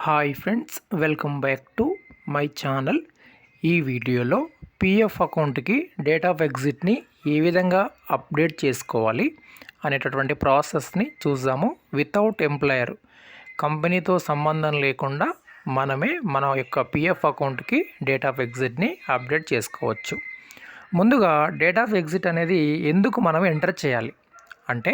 Hi friends, welcome back to my channel. ఈ వీడియోలో PF అకౌంట్కి డేట్ ఆఫ్ ఎగ్జిట్ని ఏ విధంగా అప్డేట్ చేసుకోవాలి అనేటటువంటి ప్రాసెస్ని చూద్దాము. వితౌట్ ఎంప్లాయర్, కంపెనీతో సంబంధం లేకుండా మనమే మన యొక్క పిఎఫ్ అకౌంట్కి డేట్ ఆఫ్ ఎగ్జిట్ని అప్డేట్ చేసుకోవచ్చు. ముందుగా డేట్ ఆఫ్ ఎగ్జిట్ అనేది ఎందుకు మనం ఎంటర్ చేయాలి అంటే,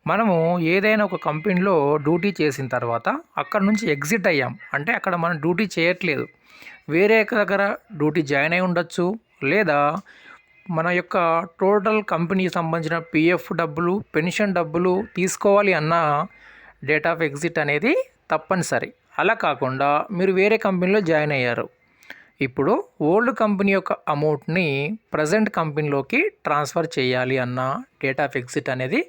మనము ఏదైనా ఒక కంపెనీలో డ్యూటీ చేసిన తర్వాత అక్కడ నుంచి ఎగ్జిట్ అయ్యాం అంటే అక్కడ మనం డ్యూటీ చేయట్లేదు, వేరే దగ్గర డ్యూటీ జాయిన్ అయి ఉండొచ్చు, లేదా మన యొక్క టోటల్ కంపెనీకి సంబంధించిన పిఎఫ్ డబ్బులు, పెన్షన్ డబ్బులు తీసుకోవాలి అన్న డేట్ ఆఫ్ ఎగ్జిట్ అనేది తప్పనిసరి. అలా కాకుండా మీరు వేరే కంపెనీలో జాయిన్ అయ్యారు, ఇప్పుడు ఓల్డ్ కంపెనీ యొక్క అమౌంట్ని ప్రజెంట్ కంపెనీలోకి ట్రాన్స్ఫర్ చేయాలి అన్న డేట్ ఆఫ్ ఎగ్జిట్ అనేది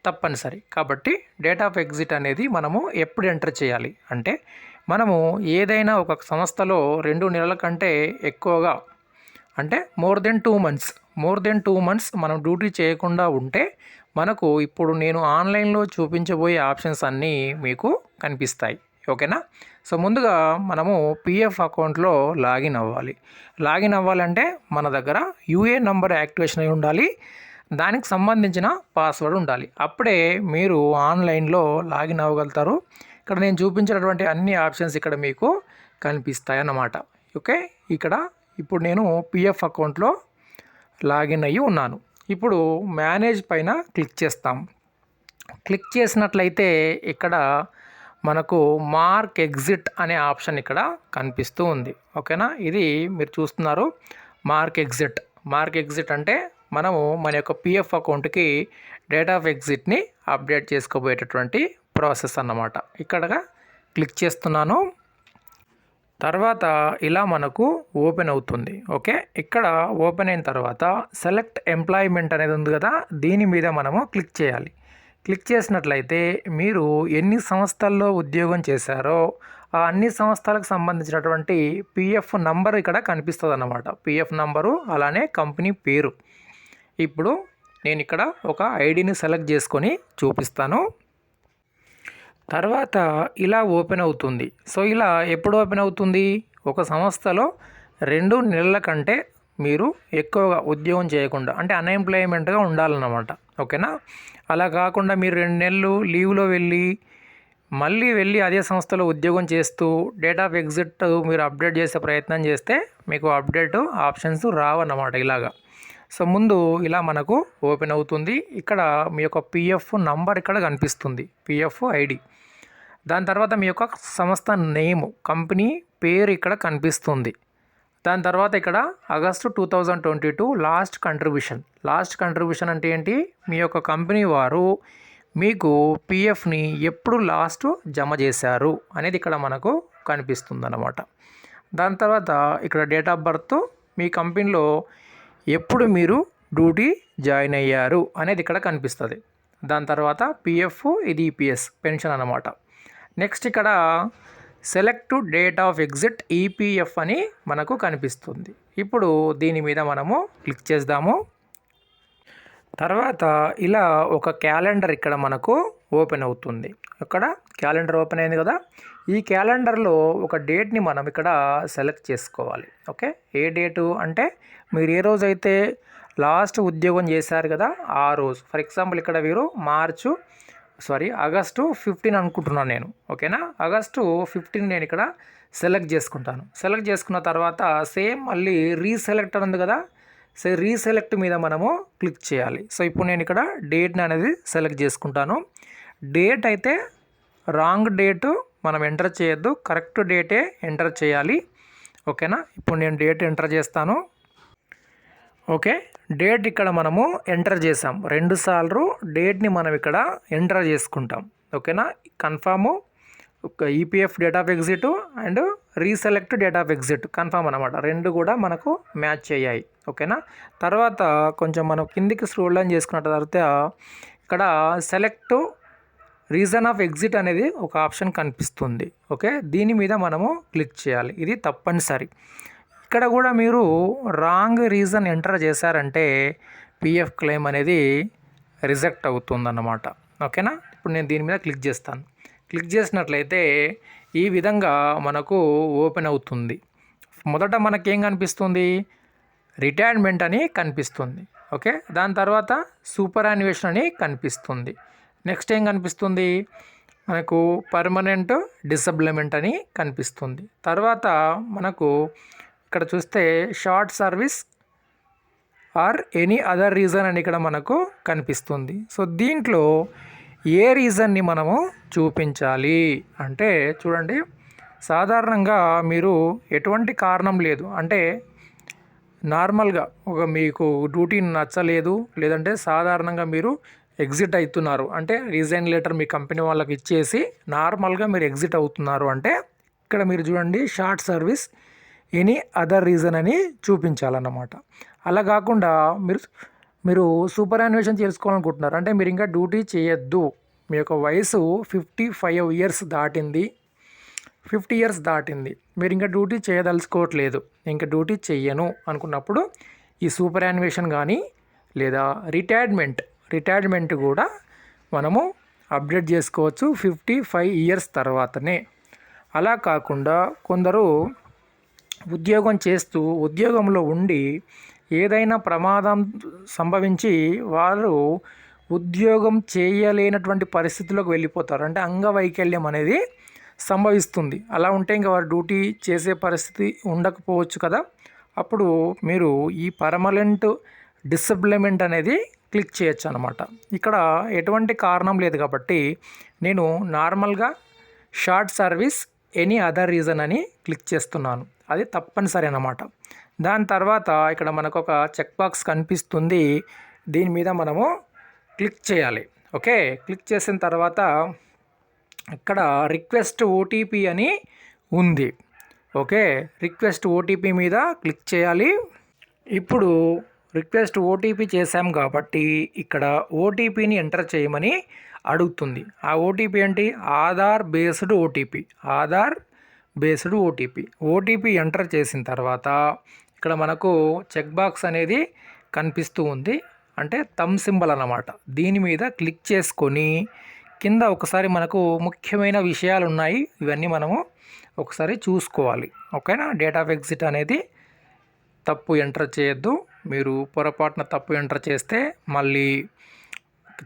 తప్పనిసరి. కాబట్టి డేట్ ఆఫ్ ఎగ్జిట్ అనేది మనము ఎప్పుడు ఎంటర్ చేయాలి అంటే, మనము ఏదైనా ఒక సంస్థలో 2 నెలల కంటే ఎక్కువగా అంటే మోర్ దెన్ 2 మంత్స్ మనం డ్యూటీ చేయకుండా ఉంటే మనకు ఇప్పుడు నేను ఆన్లైన్లో చూపించబోయే ఆప్షన్స్ అన్నీ మీకు కనిపిస్తాయి. ఓకేనా? సో ముందుగా మనము పిఎఫ్ అకౌంట్లో లాగిన్ అవ్వాలంటే మన దగ్గర యూఏఎన్ నంబర్ యాక్టివేషన్ అయి ఉండాలి, దానికి సంబంధించిన పాస్వర్డ్ ఉండాలి. అప్పుడే మీరు ఆన్లైన్లో లాగిన్ అవ్వగలుగుతారు. ఇక్కడ నేను చూపించినటువంటి అన్ని ఆప్షన్స్ ఇక్కడ మీకు కనిపిస్తాయి అన్నమాట. ఓకే, ఇప్పుడు నేను పిఎఫ్ అకౌంట్లో లాగిన్ అయ్యి ఉన్నాను. ఇప్పుడు మేనేజ్ పైన క్లిక్ చేస్తాం. క్లిక్ చేసినట్లయితే ఇక్కడ మనకు మార్క్ ఎగ్జిట్ అనే ఆప్షన్ ఇక్కడ కనిపిస్తూ ఉంది. ఓకేనా, ఇది మీరు చూస్తున్నారు మార్క్ ఎగ్జిట్ అంటే మనము మన యొక్క పిఎఫ్ అకౌంట్కి డేట్ ఆఫ్ ఎగ్జిట్ని అప్డేట్ చేసుకోబోయేటటువంటి ప్రాసెస్ అన్నమాట. ఇక్కడ క్లిక్ చేస్తున్నాను. తర్వాత ఇలా మనకు ఓపెన్ అవుతుంది. ఓకే, ఇక్కడ ఓపెన్ అయిన తర్వాత సెలెక్ట్ ఎంప్లాయ్మెంట్ అనేది ఉంది కదా, దీని మీద మనము క్లిక్ చేయాలి. క్లిక్ చేసినట్లయితే మీరు ఎన్ని సంస్థల్లో ఉద్యోగం చేశారో ఆ అన్ని సంస్థలకు సంబంధించినటువంటి పిఎఫ్ నంబర్ ఇక్కడ కనిపిస్తుంది అన్నమాట. పిఎఫ్ నంబరు అలానే కంపెనీ పేరు. ఇప్పుడు నేను ఇక్కడ ఒక ఐడిని సెలెక్ట్ చేసుకొని చూపిస్తాను. తర్వాత ఇలా ఓపెన్ అవుతుంది. సో ఇలా ఎప్పుడు ఓపెన్ అవుతుంది? ఒక సంస్థలో 2 నెలల కంటే మీరు ఎక్కువగా ఉద్యోగం చేయకుండా అంటే అన్ఎంప్లాయ్మెంట్గా ఉండాలన్నమాట. ఓకేనా, అలా కాకుండా మీరు 2 నెలలు లీవ్లో వెళ్ళి అదే సంస్థలో ఉద్యోగం చేస్తూ డేట్ ఆఫ్ ఎగ్జిట్ మీరు అప్డేట్ చేసే ప్రయత్నం చేస్తే మీకు అప్డేట్ ఆప్షన్స్ రావన్నమాట ఇలాగా. సో ముందు ఇలా మనకు ఓపెన్ అవుతుంది. ఇక్కడ మీ యొక్క పిఎఫ్ నంబర్ ఇక్కడ కనిపిస్తుంది, పిఎఫ్ ఐడి. దాని తర్వాత మీ యొక్క సంస్థ నేమ్, కంపెనీ పేరు ఇక్కడ కనిపిస్తుంది. దాని తర్వాత ఇక్కడ ఆగస్టు 2022 లాస్ట్ కంట్రిబ్యూషన్ అంటే ఏంటి? మీ యొక్క కంపెనీ వారు మీకు పిఎఫ్ని ఎప్పుడు లాస్ట్ జమ చేశారు అనేది ఇక్కడ మనకు కనిపిస్తుంది అన్నమాట. దాని తర్వాత ఇక్కడ డేట్ ఆఫ్ బర్త్, మీ కంపెనీలో ఎప్పుడు మీరు డ్యూటీ జాయిన్ అయ్యారు అనేది ఇక్కడ కనిపిస్తుంది. దాని తర్వాత పిఎఫ్, ఇది ఈపీఎస్ పెన్షన్ అన్నమాట. నెక్స్ట్ ఇక్కడ select date of exit EPF అని మనకు కనిపిస్తుంది. ఇప్పుడు దీని మీద మనము క్లిక్ చేద్దాము. తర్వాత ఇలా ఒక క్యాలెండర్ ఇక్కడ మనకు ఓపెన్ అవుతుంది. ఇక్కడ క్యాలెండర్ ఓపెన్ అయింది కదా, ఈ క్యాలెండర్లో ఒక డేట్ని మనం ఇక్కడ సెలెక్ట్ చేసుకోవాలి. ఓకే, ఏ డేటు అంటే మీరు ఏ రోజైతే లాస్ట్ ఉద్యోగం చేశారు కదా ఆ రోజు. ఫర్ ఎగ్జాంపుల్ ఇక్కడ మీరు ఆగస్టు 15 అనుకుంటున్నాను నేను. ఓకేనా, ఆగస్టు 15 నేను ఇక్కడ సెలెక్ట్ చేసుకుంటాను. సెలెక్ట్ చేసుకున్న తర్వాత సేమ్ మళ్ళీ రీసెలెక్ట్ ఉంది కదా, సో రీసెలెక్ట్ మీద మనము క్లిక్ చేయాలి. సో ఇప్పుడు నేను ఇక్కడ డేట్ని అనేది సెలెక్ట్ చేసుకుంటాను. డేట్ అయితే రాంగ్ డేటు మనం ఎంటర్ చేయొద్దు, కరెక్ట్ డేటే ఎంటర్ చేయాలి. ఓకేనా, ఇప్పుడు నేను డేట్ ఎంటర్ చేస్తాను. ఓకే, డేట్ ఇక్కడ మనము ఎంటర్ చేసాం. 2 సార్లు డేట్ని మనం ఇక్కడ ఎంటర్ చేసుకుంటాం. ఓకేనా, confirm EPF date of exit and reselect date of exit confirm అనమాట. 2 కూడా మనకు మ్యాచ్ అయ్యాయి. ఓకేనా, తర్వాత కొంచెం మనం కిందికి స్క్రోల్ డౌన్ చేసుకున్న తర్వాత ఇక్కడ సెలెక్ట్ రీజన్ ఆఫ్ ఎగ్జిట్ అనేది ఒక ఆప్షన్ కనిపిస్తుంది. ఓకే, దీని మీద మనము క్లిక్ చేయాలి, ఇది తప్పనిసరి. ఇక్కడ కూడా మీరు రాంగ్ రీజన్ ఎంటర్ చేశారంటే పిఎఫ్ క్లెయిమ్ అనేది రిజెక్ట్ అవుతుందన్నమాట. ఓకేనా, ఇప్పుడు నేను దీని మీద క్లిక్ చేస్తాను. క్లిక్ చేసినట్లయితే ఈ విధంగా మనకు ఓపెన్ అవుతుంది. మొదట మనకేం కనిపిస్తుంది, రిటైర్మెంట్ అని కనిపిస్తుంది. ఓకే, దాని తర్వాత సూపర్ యాన్యుయేషన్ అని కనిపిస్తుంది. నెక్స్ట్ ఏం కనిపిస్తుంది, మనకు పర్మనెంట్ డిసబిలిమెంట్ అని కనిపిస్తుంది. తర్వాత మనకు ఇక్కడ చూస్తే short service or any other reason అని ఇక్కడ మనకు కనిపిస్తుంది. సో దీంట్లో ఏ రీజన్ని మనము చూపించాలి అంటే చూడండి, సాధారణంగా మీరు ఎటువంటి కారణం లేదు అంటే నార్మల్గా మీకు డ్యూటీ నచ్చలేదు, లేదంటే సాధారణంగా మీరు ఎగ్జిట్ అవుతున్నారు అంటే రిజైన్ లెటర్ మీ కంపెనీ వాళ్ళకి ఇచ్చేసి నార్మల్గా మీరు ఎగ్జిట్ అవుతున్నారు అంటే ఇక్కడ మీరు చూడండి short service any other reason అని చూపించాలన్నమాట. అలా కాకుండా మీరు సూపర్ యాన్యుయేషన్ చేసుకోవాలనుకుంటున్నారు అంటే మీరు ఇంకా డ్యూటీ చేయొద్దు, మీ యొక్క వయసు 55 ఇయర్స్ దాటింది, 50 ఇయర్స్ దాటింది, మీరు ఇంకా డ్యూటీ చేయదలుచుకోవట్లేదు, ఇంకా డ్యూటీ చెయ్యను అనుకున్నప్పుడు ఈ సూపర్ యాన్యుయేషన్ కానీ లేదా రిటైర్మెంట్ కూడా మనము అప్డేట్ చేసుకోవచ్చు 55 ఇయర్స్ తర్వాతనే. అలా కాకుండా కొందరు ఉద్యోగం చేస్తూ ఉద్యోగంలో ఉండి ఏదైనా ప్రమాదం సంభవించి వారు ఉద్యోగం చేయలేనటువంటి పరిస్థితిలోకి వెళ్ళిపోతారు, అంటే అంగవైకల్యం అనేది సంభవిస్తుంది. అలా ఉంటే ఇంకా వారు డ్యూటీ చేసే పరిస్థితి ఉండకపోవచ్చు కదా, అప్పుడు మీరు ఈ పర్మనెంట్ డిసబిలిమెంట్ అనేది క్లిక్ చేయొచ్చు అనమాట. ఇక్కడ ఎటువంటి కారణం లేదు కాబట్టి నేను నార్మల్గా short service any other reason అని క్లిక్ చేస్తున్నాను, అది తప్పనిసరి అన్నమాట. దాని తర్వాత ఇక్కడ మనకు ఒక చెక్ బాక్స్ కనిపిస్తుంది, దీని మీద మనము క్లిక్ చేయాలి. ఓకే, క్లిక్ చేసిన తర్వాత ఇక్కడ రిక్వెస్ట్ ఓటీపీ అని ఉంది. ఓకే, రిక్వెస్ట్ ఓటీపీ మీద క్లిక్ చేయాలి. ఇప్పుడు రిక్వెస్ట్ ఓటీపీ చేశాం కాబట్టి ఇక్కడ ఓటీపీని ఎంటర్ చేయమని అడుగుతుంది. ఆ ఓటీపీ ఏంటి, ఆధార్ బేస్డ్ ఓటీపీ ఎంటర్ చేసిన తర్వాత ఇక్కడ మనకు చెక్ బాక్స్ అనేది కనిపిస్తూ ఉంది, అంటే థంబ్ సింబల్ అన్నమాట. దీని మీద క్లిక్ చేసుకొని కింద ఒకసారి మనకు ముఖ్యమైన విషయాలు ఉన్నాయి, ఇవన్నీ మనము ఒకసారి చూసుకోవాలి. ఓకేనా, డేట్ ఆఫ్ ఎగ్జిట్ అనేది తప్పు ఎంటర్ చేయొద్దు. మీరు పొరపాటున తప్పు ఎంటర్ చేస్తే మళ్ళీ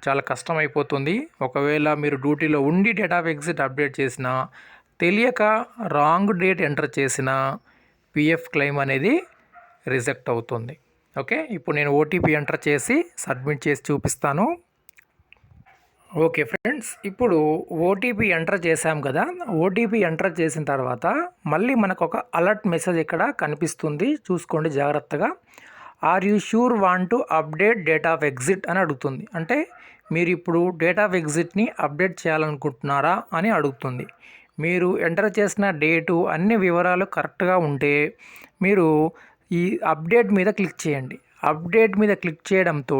చాలా కష్టమైపోతుంది. ఒకవేళ మీరు డ్యూటీలో ఉండి డేట్ ఆఫ్ ఎగ్జిట్ అప్డేట్ చేసినా, తెలియక రాంగ్ డేట్ ఎంటర్ చేసిన పిఎఫ్ క్లెయిమ్ అనేది రిజెక్ట్ అవుతుంది. ఓకే, ఇప్పుడు నేను ఓటీపీ ఎంటర్ చేసి సబ్మిట్ చేసి చూపిస్తాను. ఓకే ఫ్రెండ్స్, ఇప్పుడు ఓటీపీ ఎంటర్ చేసాం కదా, ఓటీపీ ఎంటర్ చేసిన తర్వాత మళ్ళీ మనకు ఒక అలర్ట్ మెసేజ్ ఇక్కడ కనిపిస్తుంది, చూసుకోండి జాగ్రత్తగా. Are you sure want to update date of exit అని అడుగుతుంది. అంటే మీరు ఇప్పుడు డేట్ ఆఫ్ ఎగ్జిట్ని అప్డేట్ చేయాలనుకుంటున్నారా అని అడుగుతుంది. మీరు ఎంటర్ చేసిన డేటు అన్ని వివరాలు కరెక్ట్గా ఉంటే మీరు ఈ అప్డేట్ మీద క్లిక్ చేయండి. అప్డేట్ మీద క్లిక్ చేయడంతో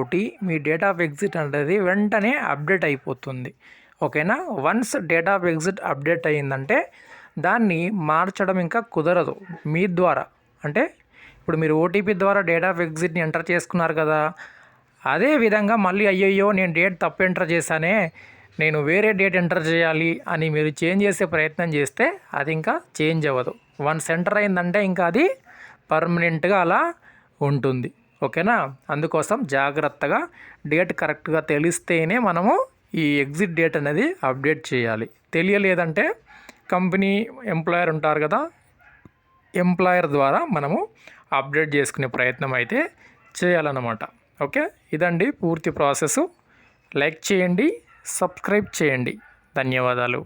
మీ డేట్ ఆఫ్ ఎగ్జిట్ అనేది వెంటనే అప్డేట్ అయిపోతుంది. ఓకేనా, once date of exit update అయ్యిందంటే దాన్ని మార్చడం ఇంకా కుదరదు మీ ద్వారా. అంటే ఇప్పుడు మీరు ఓటీపీ ద్వారా డేట్ ఆఫ్ ఎగ్జిట్ని ఎంటర్ చేసుకున్నారు కదా, అదే విధంగా మళ్ళీ అయ్యయ్యో నేను డేట్ తప్పు ఎంటర్ చేశానే, నేను వేరే డేట్ ఎంటర్ చేయాలి అని మీరు చేంజ్ చేసే ప్రయత్నం చేస్తే అది ఇంకా చేంజ్ అవ్వదు. వన్స్ ఎంటర్ అయిందంటే ఇంకా అది పర్మనెంట్గా అలా ఉంటుంది. ఓకేనా, అందుకోసం జాగ్రత్తగా డేట్ కరెక్ట్గా తెలిస్తేనే మనము ఈ ఎగ్జిట్ డేట్ అనేది అప్డేట్ చేయాలి. తెలియలేదంటే కంపెనీ ఎంప్లాయర్ ఉంటారు కదా, ఎంప్లాయర్ ద్వారా మనము అప్డేట్ చేసుకునే ప్రయత్నం అయితే చేయాలన్నమాట. ఓకే, ఇదండి పూర్తి ప్రాసెస్. లైక్ చేయండి, సబ్స్క్రైబ్ చేయండి. ధన్యవాదాలు.